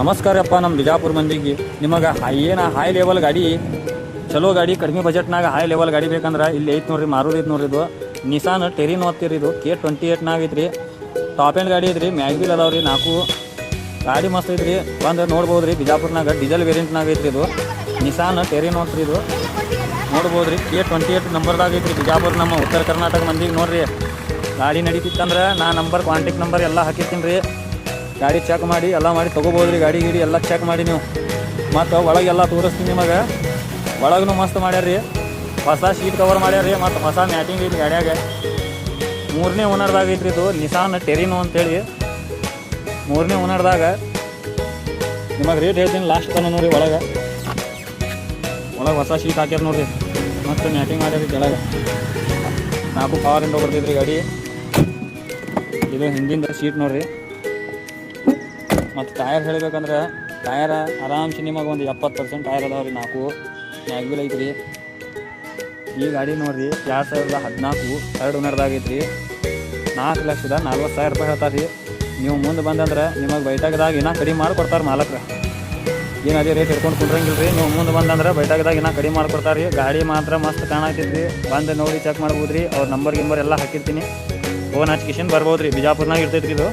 ನಮಸ್ಕಾರಪ್ಪ ನಮ್ಮ ಬಿಜಾಪುರ ಮಂದಿಗೆ ನಿಮಗೆ ಏನು ಹೈ ಲೆವೆಲ್ ಗಾಡಿ ಚಲೋ ಗಾಡಿ ಕಡಿಮೆ ಬಜೆಟ್ನಾಗ ಹೈ ಲೆವೆಲ್ ಗಾಡಿ ಬೇಕಂದ್ರೆ ಇಲ್ಲಿ ಐತೆ ನೋಡ್ರಿ ಮಾರುತಿ ಐತೆ ನೋಡ್ರಿ ಇದು ನಿಸಾನ್ ಟೆರಿನೋ ಅಂತೀರಿ ಇದು K28 ಐತ್ರಿ ಟಾಪ್ ಎಂಡ್ ಗಾಡಿ ಐತ್ರಿ ಮ್ಯಾಗ್ವಿಲ್ ಅದಾವ್ರಿ 4 ಗಾಡಿ ಮಸ್ತ್ ಐತ್ರಿ ಬಂದು ನೋಡ್ಬೋದು ರೀ ಬಿಜಾಪುರ್ನಾಗ ಡೀಸೆಲ್ ವೇರಿಯಂಟ್ನಾಗ ಐತ್ರಿ ಇದು ನಿಸಾನ್ ಟೆರಿನೋ ಅಂತ್ರಿ ಇದು ನೋಡ್ಬೋದು ರೀ K28 ನಂಬರ್ದಾಗ ಐತ್ರಿ ಬಿಜಾಪುರ ನಮ್ಮ ಉತ್ತರ ಕರ್ನಾಟಕ ಮಂದಿಗೆ ನೋಡ್ರಿ ಗಾಡಿ ನಡೀತಿತ್ತಂದ್ರೆ ನಾ ನಂಬರ್ ಕಾಂಟ್ಯಾಕ್ಟ್ ನಂಬರ್ ಎಲ್ಲ ಹಾಕಿರ್ತೀನಿ ರೀ ಗಾಡಿ ಚೆಕ್ ಮಾಡಿ ಎಲ್ಲ ಮಾಡಿ ತೊಗೋಬೋದು ರೀ ಗಾಡಿ ಗಿಡಿ ಎಲ್ಲ ಚೆಕ್ ಮಾಡಿ ನೀವು ಮತ್ತು ಒಳಗೆಲ್ಲ ತೋರಿಸ್ತೀನಿ ನಿಮಗೆ ಒಳಗೂ ಮಸ್ತ್ ಮಾಡ್ಯಾರ ಹೊಸ ಶೀಟ್ ಕವರ್ ಮಾಡ್ಯಾರ ಮತ್ತು ಹೊಸ ಮ್ಯಾಟಿಂಗ್ ಐತಿ ಗಾಡಿಯಾಗ 3ನೇ ಓನರ್ದಾಗ ಐತ್ರಿ ಇದು ನಿಸಾನ್ ಟೆರಿನೋ ಅಂತೇಳಿ 3ನೇ ಓನರ್ದಾಗ ನಿಮಗೆ ರೇಟ್ ಹೇಳ್ತೀನಿ ಲಾಸ್ಟ್ ತನಕ ನೋಡಿರಿ ಒಳಗೆ ಹೊಸ ಶೀಟ್ ಹಾಕ್ಯಾರ ನೋಡಿರಿ ಮತ್ತು ಮ್ಯಾಟಿಂಗ್ ಮಾಡ್ಯಾರ ಕೆಳಗೆ 4 ಪವರ್ ಇಂಡೋ ಬರ್ತಿದ್ರಿ ಗಾಡಿ ಇದು ಹಿಂದಿಂದ ಶೀಟ್ ನೋಡಿರಿ ಮತ್ತು ಟಯರ್ ಹೇಳಬೇಕಂದ್ರೆ ಟಯರ ಆರಾಮ್ಸೆ ನಿಮಗೆ ಒಂದು 70% ಟಯರ್ ಅದಾವ್ರಿ 4 ಮ್ಯಾಗ್ವಿಲ್ ಐತ್ರಿ ಈ ಗಾಡಿ ನೋಡಿರಿ 2014 3rd ಓನರ್ದಾಗ ಐತ್ರಿ 4,40,000 ರೂಪಾಯಿ ಹೇಳ್ತಾರೆ ರೀ ನೀವು ಮುಂದೆ ಬಂದಂದ್ರೆ ನಿಮಗೆ ಬೈಟಾಗದಾಗ ಇನ್ನೂ ಕಡಿಮೆ ಮಾಡಿಕೊಡ್ತಾರೆ ಮಾಲಕ್ರು ಏನು ಅದೇ ರೇಟ್ ಹಿಡ್ಕೊಂಡು ಕುಂಡ್ರಂಗಿಲ್ಲ ರೀ ನೀವು ಮುಂದೆ ಬಂದಂದ್ರೆ ಬೈಟಾಗದಾಗ ಇನ್ನೂ ಕಡಿಮೆ ಮಾಡಿಕೊಡ್ತಾರೆ ರೀ ಗಾಡಿ ಮಾತ್ರ ಮಸ್ತ್ ಕಾಣಾಕೈತಿ ಬಂದು ನೋಡಿ ಚೆಕ್ ಮಾಡ್ಬೋದು ರೀ ಅವ್ರ ನಂಬರ್ ಗಿಂಬರ್ ಎಲ್ಲ ಹಾಕಿರ್ತೀನಿ ಫೋನ್ ಹಚ್ಕಿಶನ್ ಬರ್ಬೋದು ರೀ ಬಿಜಾಪುರ್ನಾಗ ಇರ್ತೈತ್ರಿ ಇದು